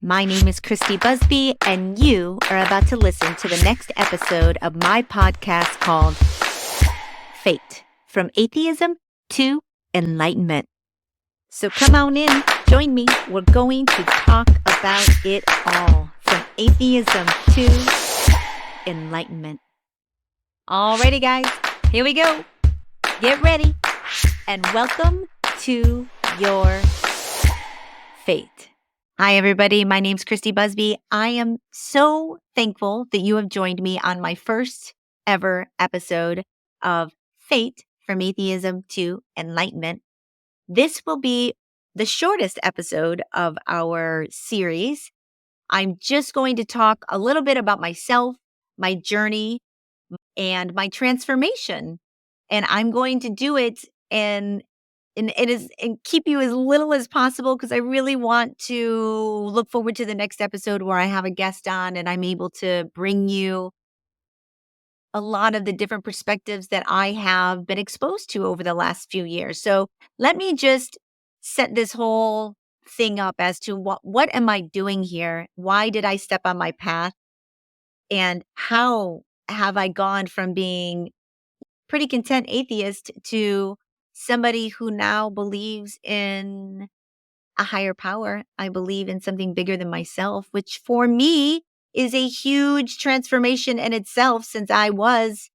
My name is Christy Busby, and you are about to listen to the next episode of my podcast called F.A.T.E, From Atheism to Enlightenment. So come on in, join me. We're going to talk about it all, from atheism to enlightenment. Alrighty, guys, here we go. Get ready, and welcome to your F.A.T.E. Hi, everybody. My name's Christy Busby. I am so thankful that you have joined me on my first ever episode of F.A.T.E, From Atheism to Enlightenment. This will be the shortest episode of our series. I'm just going to talk a little bit about myself, my journey, and my transformation. And I'm going to do it and keep you as little as possible, because I really want to look forward to the next episode where I have a guest on and I'm able to bring you a lot of the different perspectives that I have been exposed to over the last few years. So let me just set this whole thing up as to what am I doing here? Why did I step on my path? And how have I gone from being pretty content atheist to somebody who now believes in a higher power? I believe in something bigger than myself, which for me is a huge transformation in itself, since I was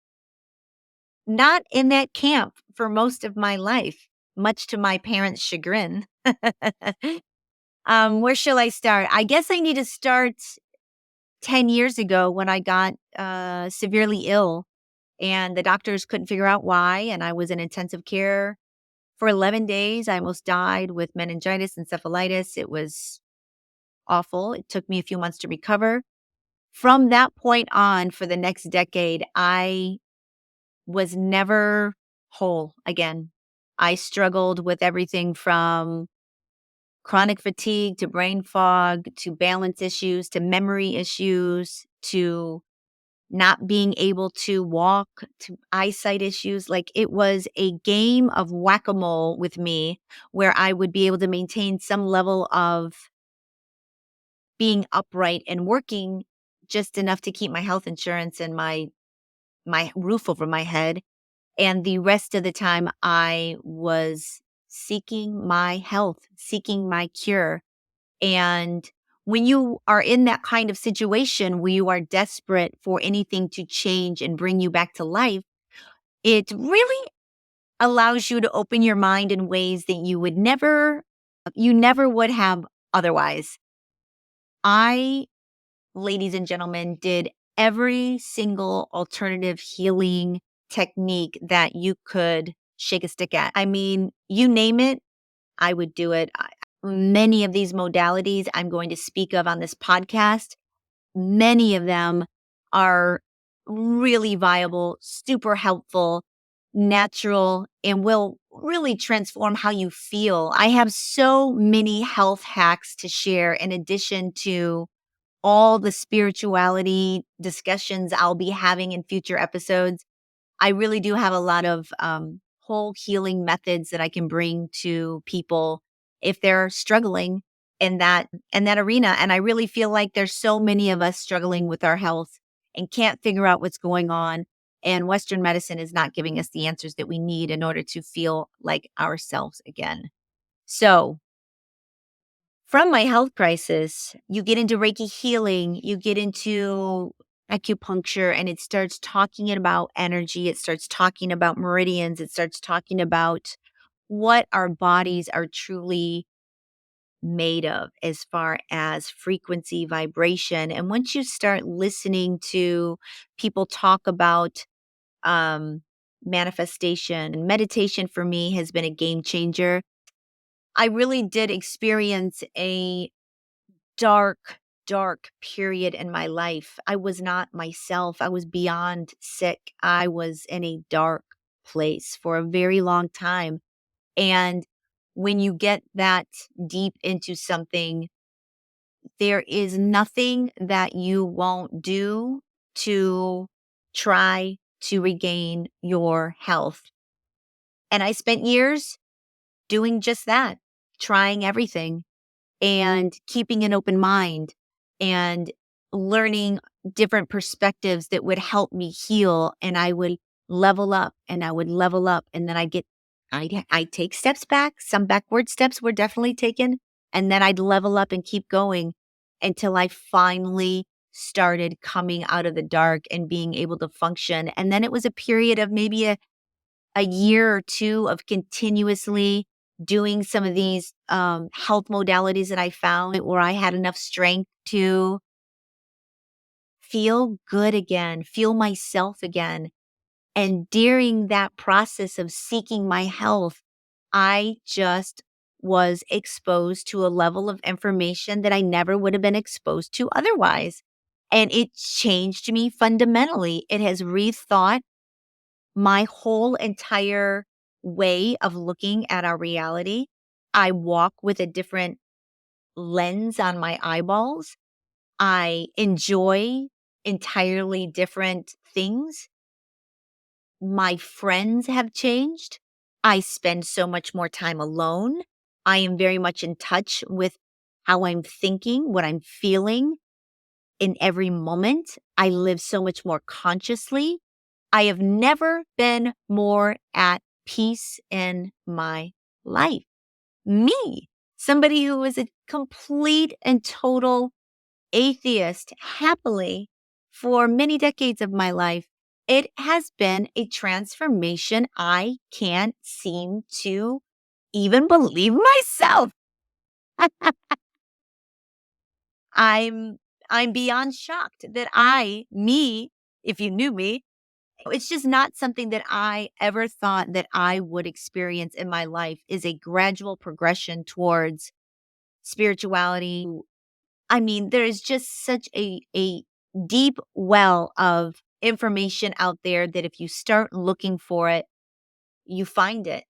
not in that camp for most of my life, much to my parents' chagrin. Where shall I start? I guess I need to start 10 years ago when I got severely ill and the doctors couldn't figure out why. And I was in intensive care for 11 days. I almost died with meningitis and encephalitis. It was awful. It took me a few months to recover. From that point on, for the next decade, I was never whole again. I struggled with everything from chronic fatigue to brain fog to balance issues to memory issues to not being able to walk to eyesight issues. Like, it was a game of whack-a-mole with me, where I would be able to maintain some level of being upright and working just enough to keep my health insurance and my roof over my head. And the rest of the time I was seeking my health, seeking my cure. And when you are in that kind of situation where you are desperate for anything to change and bring you back to life, it really allows you to open your mind in ways that you never would have otherwise. I, ladies and gentlemen, did every single alternative healing technique that you could shake a stick at. I mean, you name it, I would do it. Many of these modalities I'm going to speak of on this podcast, many of them are really viable, super helpful, natural, and will really transform how you feel. I have so many health hacks to share, in addition to all the spirituality discussions I'll be having in future episodes. I really do have a lot of whole healing methods that I can bring to people if they're struggling in that arena. And I really feel like there's so many of us struggling with our health and can't figure out what's going on. And Western medicine is not giving us the answers that we need in order to feel like ourselves again. So, from my health crisis, you get into Reiki healing, you get into acupuncture, and it starts talking about energy. It starts talking about meridians. It starts talking about what our bodies are truly made of as far as frequency, vibration. And once you start listening to people talk about um, manifestation, and meditation for me has been a game changer. I really did experience a dark, dark period in my life. I was not myself. I was beyond sick. I was in a dark place for a very long time. And when you get that deep into something, there is nothing that you won't do to try to regain your health. And I spent years doing just that, trying everything. and keeping an open mind and learning different perspectives that would help me heal. And I would level up and I would level up. And then I'd take steps back. Some backward steps were definitely taken. And then I'd level up and keep going until I finally started coming out of the dark and being able to function. And then it was a period of maybe a year or two of continuously doing some of these health modalities that I found where I had enough strength to feel good again, feel myself again. And during that process of seeking my health, I just was exposed to a level of information that I never would have been exposed to otherwise. And it changed me fundamentally. It has rethought my whole entire way of looking at our reality. I walk with a different lens on my eyeballs. I enjoy entirely different things. My friends have changed. I spend so much more time alone. I am very much in touch with how I'm thinking, what I'm feeling in every moment. I live so much more consciously. I have never been more at peace in my life. Me, somebody who was a complete and total atheist, happily for many decades of my life, it has been a transformation I can't seem to even believe myself. I'm I'm beyond shocked that if you knew me, it's just not something that I ever thought that I would experience in my life is a gradual progression towards spirituality. I mean, there is just such a deep well of information out there that if you start looking for it, you find it.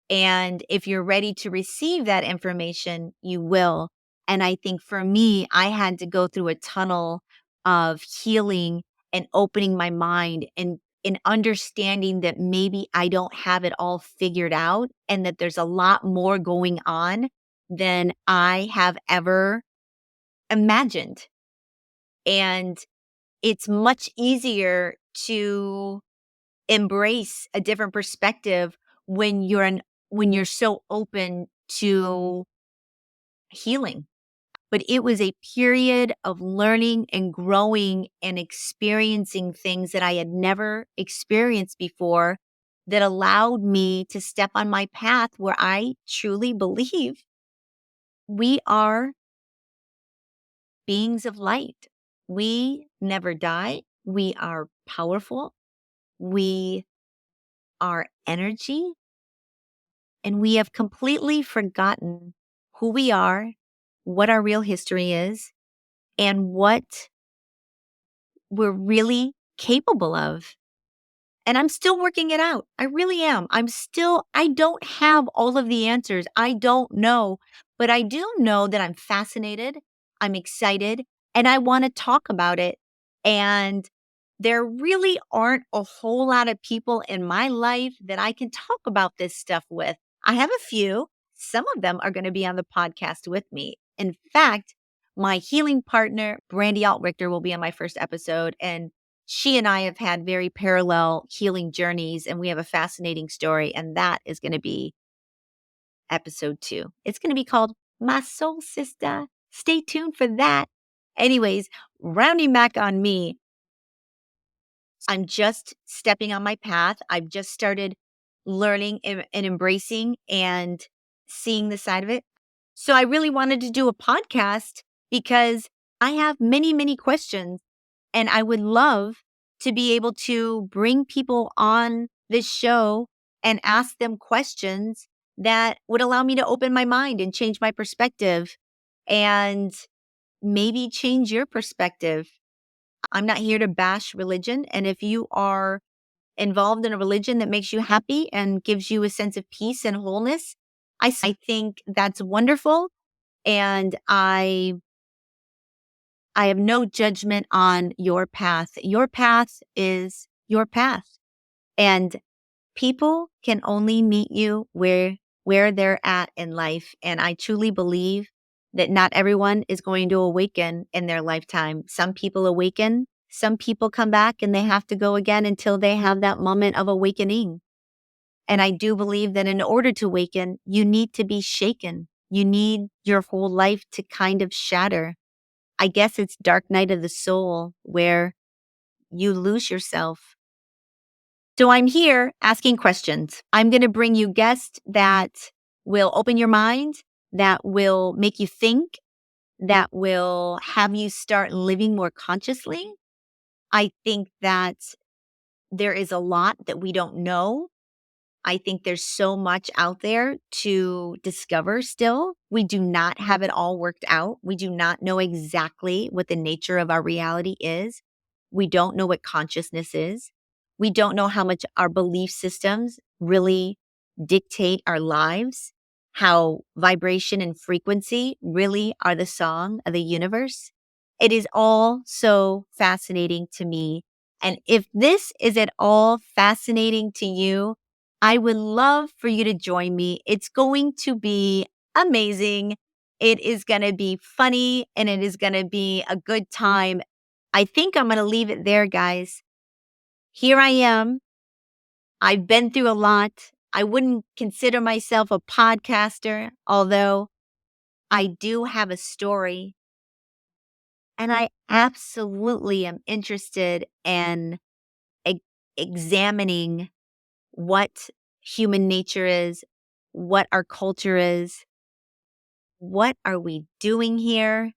And if you're ready to receive that information, you will. And I think for me, I had to go through a tunnel of healing and opening my mind and understanding that maybe I don't have it all figured out and that there's a lot more going on than I have ever imagined. And it's much easier to embrace a different perspective when when you're so open to healing. But it was a period of learning and growing and experiencing things that I had never experienced before that allowed me to step on my path where I truly believe we are beings of light. We never die. We are powerful. We are energy. And we have completely forgotten who we are, what our real history is, and what we're really capable of. And I'm still working it out. I really am. I don't have all of the answers. I don't know. But I do know that I'm fascinated, I'm excited, and I want to talk about it. And there really aren't a whole lot of people in my life that I can talk about this stuff with. I have a few. Some of them are going to be on the podcast with me. In fact, my healing partner, Brandy Altrichter, will be on my first episode. And she and I have had very parallel healing journeys, and we have a fascinating story. And that is going to be episode 2. It's going to be called My Soul Sister. Stay tuned for that. Anyways, rounding back on me, I'm just stepping on my path. I've just started learning and embracing and seeing the side of it. So I really wanted to do a podcast because I have many, many questions, and I would love to be able to bring people on this show and ask them questions that would allow me to open my mind and change my perspective and maybe change your perspective. I'm not here to bash religion. And if you are involved in a religion that makes you happy and gives you a sense of peace and wholeness, I think that's wonderful. And I have no judgment on your path. Your path is your path. And people can only meet you where they're at in life. And I truly believe that not everyone is going to awaken in their lifetime. Some people awaken, some people come back and they have to go again until they have that moment of awakening. And I do believe that in order to awaken, you need to be shaken. You need your whole life to kind of shatter. I guess it's dark night of the soul where you lose yourself. So I'm here asking questions. I'm going to bring you guests that will open your mind, that will make you think, that will have you start living more consciously. I think that there is a lot that we don't know. I think there's so much out there to discover still. We do not have it all worked out. We do not know exactly what the nature of our reality is. We don't know what consciousness is. We don't know how much our belief systems really dictate our lives, how vibration and frequency really are the song of the universe. It is all so fascinating to me. And if this is at all fascinating to you, I would love for you to join me. It's going to be amazing. It is going to be funny and it is going to be a good time. I think I'm going to leave it there, guys. Here I am. I've been through a lot. I wouldn't consider myself a podcaster, although I do have a story. And I absolutely am interested in examining what human nature is, what our culture is, what are we doing here?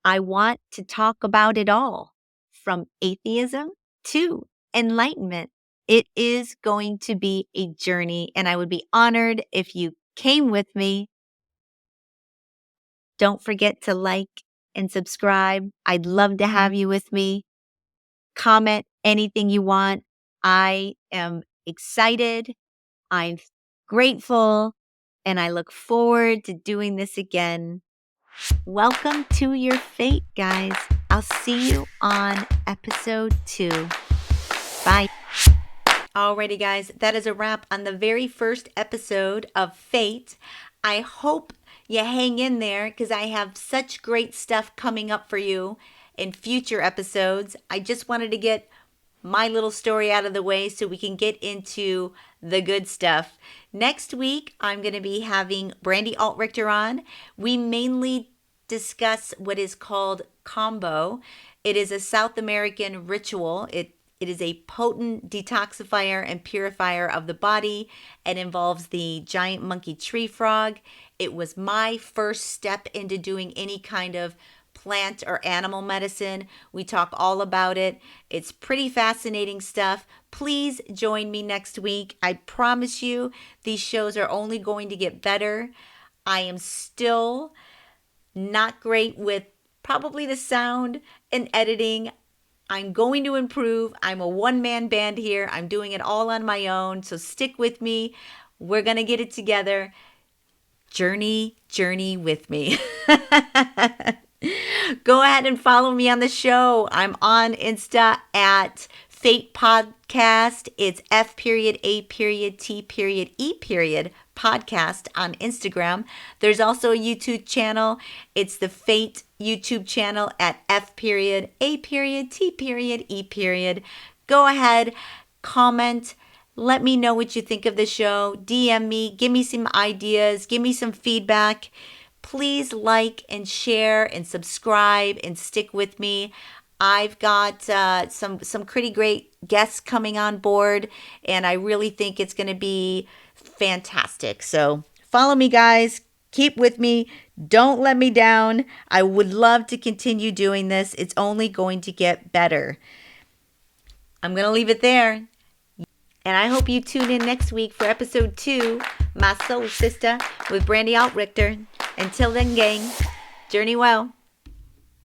I want to talk about it all, from atheism to enlightenment. It is going to be a journey, and I would be honored if you came with me. Don't forget to like and subscribe. I'd love to have you with me. Comment anything you want. I am excited. I'm grateful, and I look forward to doing this again. Welcome to your fate, guys. I'll see you on episode 2. Bye. Alrighty, guys, that is a wrap on the very first episode of Fate. I hope you hang in there because I have such great stuff coming up for you in future episodes. I just wanted to get my little story out of the way so we can get into the good stuff. Next week, I'm going to be having Brandy Altrichter on. We mainly discuss what is called Kambo. It is a South American ritual. It is a potent detoxifier and purifier of the body. It involves the giant monkey tree frog. It was my first step into doing any kind of plant or animal medicine. We talk all about it. It's pretty fascinating stuff. Please join me next week. I promise you these shows are only going to get better. I am still not great with probably the sound and editing. I'm going to improve. I'm a one-man band here. I'm doing it all on my own. So stick with me. We're going to get it together. Journey with me. Go ahead and follow me on the show. I'm on Insta at F.A.T.E Podcast. It's F.A.T.E podcast on Instagram. There's also a YouTube channel. It's the F.A.T.E YouTube channel at F.A.T.E. Go ahead, comment. Let me know what you think of the show. DM me. Give me some ideas. Give me some feedback. Please like and share and subscribe and stick with me. I've got some pretty great guests coming on board, and I really think it's going to be fantastic. So follow me, guys. Keep with me. Don't let me down. I would love to continue doing this. It's only going to get better. I'm going to leave it there. And I hope you tune in next week for episode 2, My Soul Sister, with Brandy Altrichter. Until then, gang, journey well.